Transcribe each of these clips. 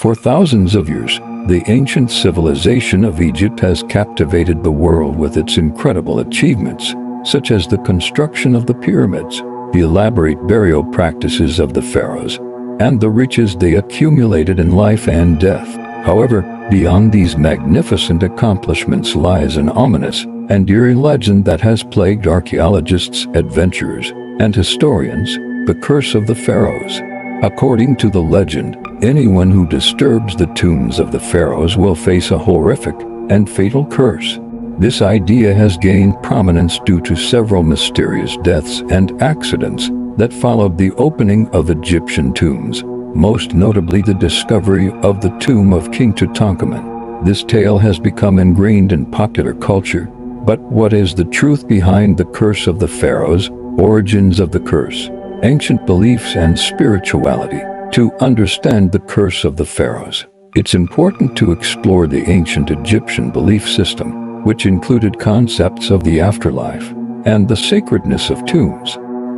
For thousands of years, the ancient civilization of Egypt has captivated the world with its incredible achievements, such as the construction of the pyramids, the elaborate burial practices of the pharaohs, and the riches they accumulated in life and death. However, beyond these magnificent accomplishments lies an ominous and eerie legend that has plagued archaeologists, adventurers, and historians: the curse of the pharaohs. According to the legend, anyone who disturbs the tombs of the pharaohs will face a horrific and fatal curse. This idea has gained prominence due to several mysterious deaths and accidents that followed the opening of Egyptian tombs, most notably the discovery of the tomb of King Tutankhamun. This tale has become ingrained in popular culture, but what is the truth behind the curse of the pharaohs? Origins of the curse, ancient beliefs and spirituality. To understand the curse of the pharaohs, it's important to explore the ancient Egyptian belief system, which included concepts of the afterlife and the sacredness of tombs.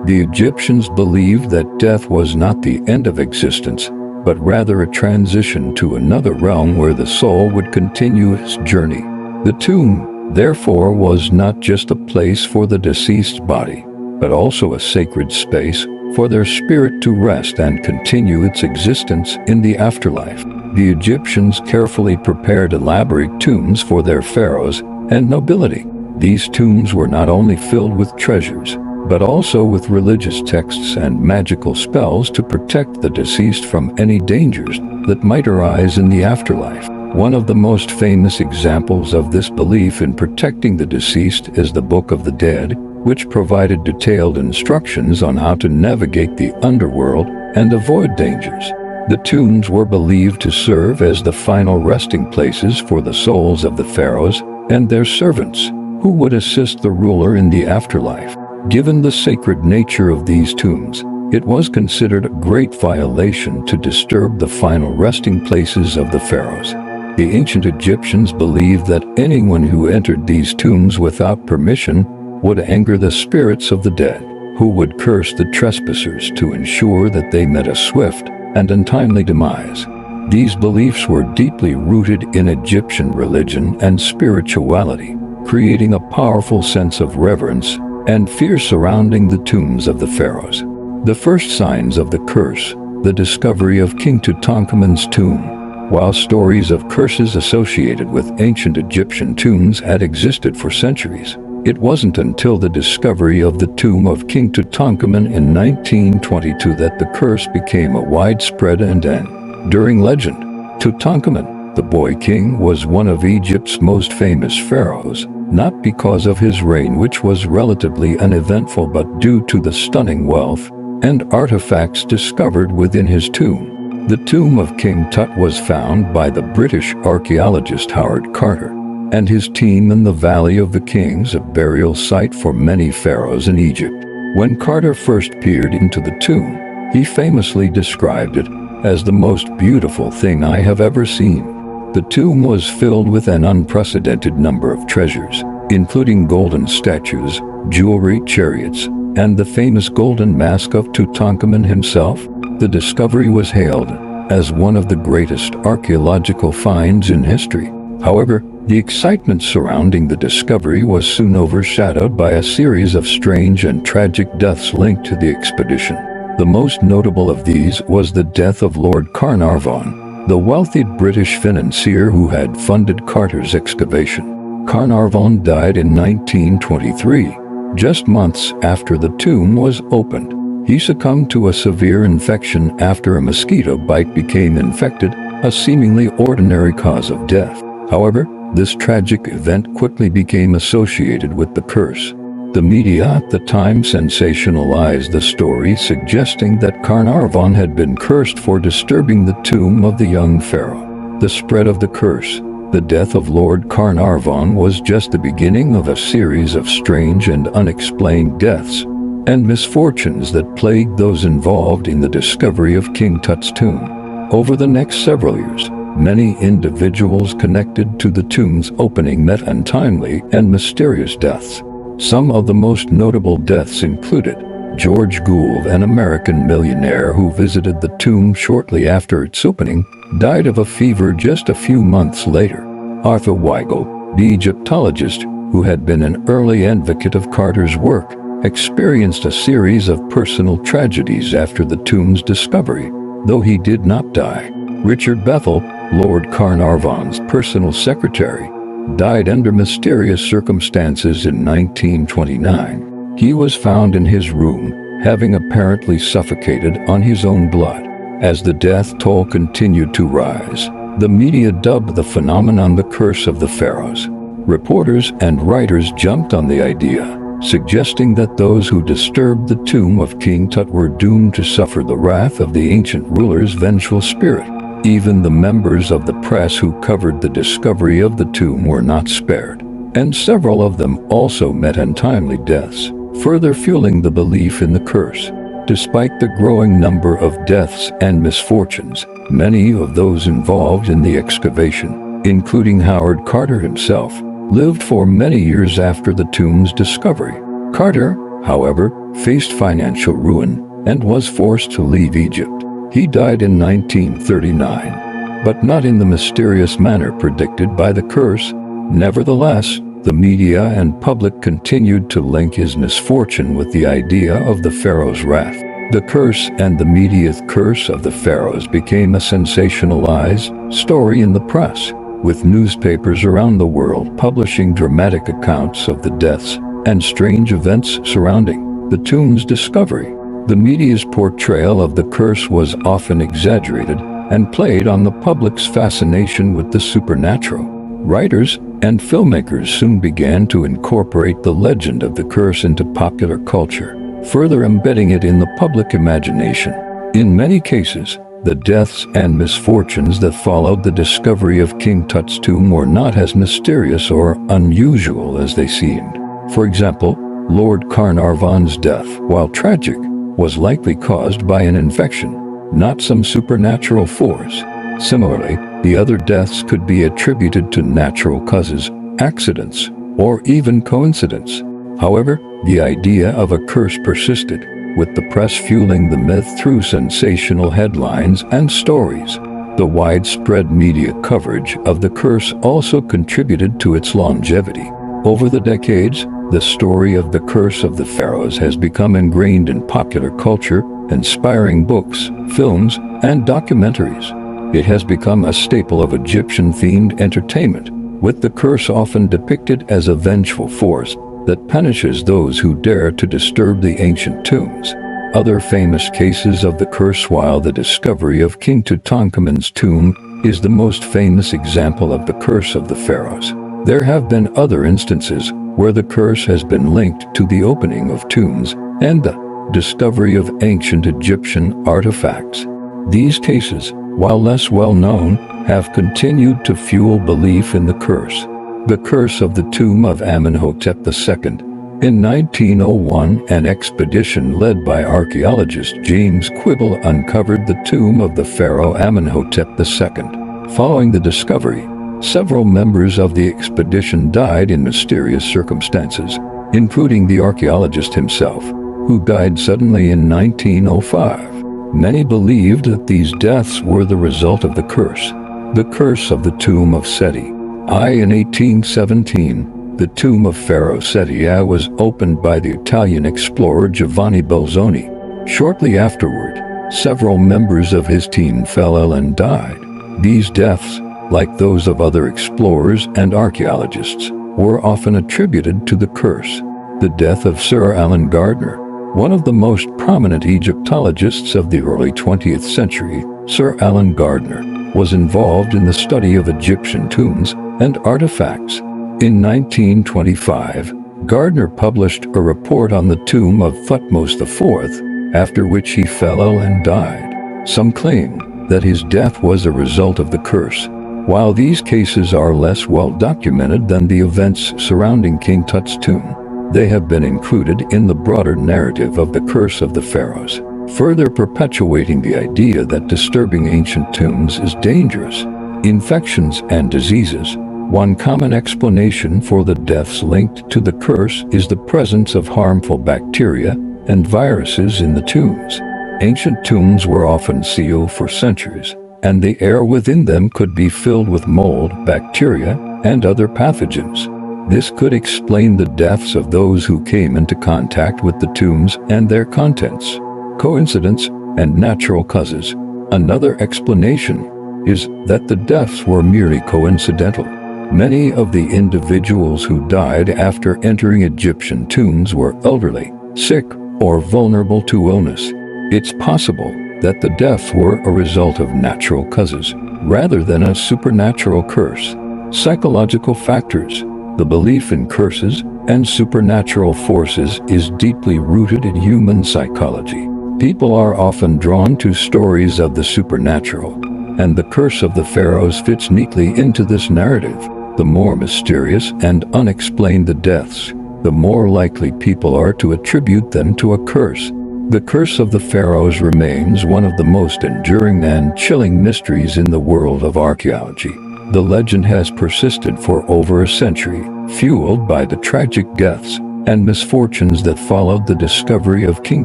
The Egyptians believed that death was not the end of existence, but rather a transition to another realm where the soul would continue its journey. The tomb, therefore, was not just a place for the deceased's body, but also a sacred space for their spirit to rest and continue its existence in the afterlife. The Egyptians carefully prepared elaborate tombs for their pharaohs and nobility. These tombs were not only filled with treasures, but also with religious texts and magical spells to protect the deceased from any dangers that might arise in the afterlife. One of the most famous examples of this belief in protecting the deceased is the Book of the Dead, which provided detailed instructions on how to navigate the underworld and avoid dangers. The tombs were believed to serve as the final resting places for the souls of the pharaohs and their servants, who would assist the ruler in the afterlife. Given the sacred nature of these tombs, it was considered a great violation to disturb the final resting places of the pharaohs. The ancient Egyptians believed that anyone who entered these tombs without permission would anger the spirits of the dead, who would curse the trespassers to ensure that they met a swift and untimely demise. These beliefs were deeply rooted in Egyptian religion and spirituality, creating a powerful sense of reverence and fear surrounding the tombs of the pharaohs. The first signs of the curse, the discovery of King Tutankhamun's tomb. While stories of curses associated with ancient Egyptian tombs had existed for centuries, it wasn't until the discovery of the tomb of King Tutankhamun in 1922 that the curse became a widespread and enduring legend. Tutankhamun, the boy king, was one of Egypt's most famous pharaohs, not because of his reign, which was relatively uneventful, but due to the stunning wealth and artifacts discovered within his tomb. The tomb of King Tut was found by the British archaeologist Howard Carter and his team in the Valley of the Kings, a burial site for many pharaohs in Egypt. When Carter first peered into the tomb, he famously described it as the most beautiful thing I have ever seen. The tomb was filled with an unprecedented number of treasures, including golden statues, jewelry, chariots, and the famous golden mask of Tutankhamun himself. The discovery was hailed as one of the greatest archaeological finds in history. However, the excitement surrounding the discovery was soon overshadowed by a series of strange and tragic deaths linked to the expedition. The most notable of these was the death of Lord Carnarvon, the wealthy British financier who had funded Carter's excavation. Carnarvon died in 1923, just months after the tomb was opened. He succumbed to a severe infection after a mosquito bite became infected, a seemingly ordinary cause of death. However, this tragic event quickly became associated with the curse. The media at the time sensationalized the story, suggesting that Carnarvon had been cursed for disturbing the tomb of the young pharaoh. The spread of the curse, the death of Lord Carnarvon, was just the beginning of a series of strange and unexplained deaths and misfortunes that plagued those involved in the discovery of King Tut's tomb. Over the next several years, many individuals connected to the tomb's opening met untimely and mysterious deaths. Some of the most notable deaths included George Gould, an American millionaire who visited the tomb shortly after its opening, died of a fever just a few months later. Arthur Weigel, the Egyptologist, who had been an early advocate of Carter's work, experienced a series of personal tragedies after the tomb's discovery, though he did not die. Richard Bethel, Lord Carnarvon's personal secretary, died under mysterious circumstances in 1929. He was found in his room, having apparently suffocated on his own blood. As the death toll continued to rise, the media dubbed the phenomenon the Curse of the Pharaohs. Reporters and writers jumped on the idea, suggesting that those who disturbed the tomb of King Tut were doomed to suffer the wrath of the ancient ruler's vengeful spirit. Even the members of the press who covered the discovery of the tomb were not spared, and several of them also met untimely deaths, further fueling the belief in the curse. Despite the growing number of deaths and misfortunes, many of those involved in the excavation, including Howard Carter himself, lived for many years after the tomb's discovery. Carter, however, faced financial ruin and was forced to leave Egypt. He died in 1939, but not in the mysterious manner predicted by the curse. Nevertheless, the media and public continued to link his misfortune with the idea of the Pharaoh's wrath. The curse and the media's Curse of the Pharaohs became a sensationalized story in the press, with newspapers around the world publishing dramatic accounts of the deaths and strange events surrounding the tomb's discovery. The media's portrayal of the curse was often exaggerated and played on the public's fascination with the supernatural. Writers and filmmakers soon began to incorporate the legend of the curse into popular culture, further embedding it in the public imagination. In many cases, the deaths and misfortunes that followed the discovery of King Tut's tomb were not as mysterious or unusual as they seemed. For example, Lord Carnarvon's death, while tragic, was likely caused by an infection, not some supernatural force. Similarly, the other deaths could be attributed to natural causes, accidents, or even coincidence. However, the idea of a curse persisted, with the press fueling the myth through sensational headlines and stories. The widespread media coverage of the curse also contributed to its longevity. Over the decades, the story of the Curse of the Pharaohs has become ingrained in popular culture, inspiring books, films, and documentaries. It has become a staple of Egyptian-themed entertainment, with the curse often depicted as a vengeful force that punishes those who dare to disturb the ancient tombs. Other famous cases of the curse, while the discovery of King Tutankhamun's tomb is the most famous example of the Curse of the Pharaohs, there have been other instances where the curse has been linked to the opening of tombs and the discovery of ancient Egyptian artifacts. These cases, while less well known, have continued to fuel belief in the curse. The Curse of the Tomb of Amenhotep II. In 1901, an expedition led by archaeologist James Quibble uncovered the tomb of the pharaoh Amenhotep II. Following the discovery, several members of the expedition died in mysterious circumstances, including the archaeologist himself, who died suddenly in 1905. Many believed that these deaths were the result of the curse. The Curse of the Tomb of Seti I. In 1817, the tomb of Pharaoh Seti I was opened by the Italian explorer Giovanni Bolzoni. Shortly afterward, several members of his team fell ill and died. These deaths, like those of other explorers and archaeologists, were often attributed to the curse. The death of Sir Alan Gardner, one of the most prominent Egyptologists of the early 20th century. Sir Alan Gardner was involved in the study of Egyptian tombs and artifacts. In 1925, Gardner published a report on the tomb of Thutmose IV, after which he fell ill and died. Some claim that his death was a result of the curse. While these cases are less well documented than the events surrounding King Tut's tomb, they have been included in the broader narrative of the Curse of the Pharaohs, further perpetuating the idea that disturbing ancient tombs is dangerous. Infections and diseases. One common explanation for the deaths linked to the curse is the presence of harmful bacteria and viruses in the tombs. Ancient tombs were often sealed for centuries, and the air within them could be filled with mold, bacteria, and other pathogens. This could explain the deaths of those who came into contact with the tombs and their contents. Coincidence and natural causes. Another explanation is that the deaths were merely coincidental. Many of the individuals who died after entering Egyptian tombs were elderly, sick, or vulnerable to illness. It's possible that the deaths were a result of natural causes, rather than a supernatural curse. Psychological factors. The belief in curses and supernatural forces is deeply rooted in human psychology. People are often drawn to stories of the supernatural, and the curse of the pharaohs fits neatly into this narrative. The more mysterious and unexplained the deaths, the more likely people are to attribute them to a curse. The curse of the pharaohs remains one of the most enduring and chilling mysteries in the world of archaeology. The legend has persisted for over a century, fueled by the tragic deaths and misfortunes that followed the discovery of King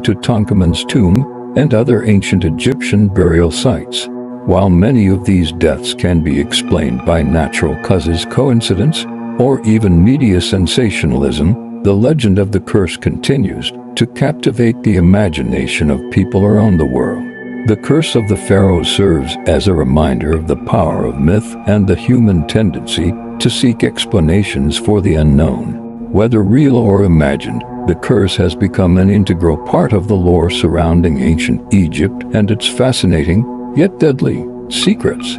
Tutankhamun's tomb and other ancient Egyptian burial sites. While many of these deaths can be explained by natural causes, coincidence, or even media sensationalism, the legend of the curse continues to captivate the imagination of people around the world. The curse of the pharaohs serves as a reminder of the power of myth and the human tendency to seek explanations for the unknown. Whether real or imagined, the curse has become an integral part of the lore surrounding ancient Egypt and its fascinating, yet deadly, secrets.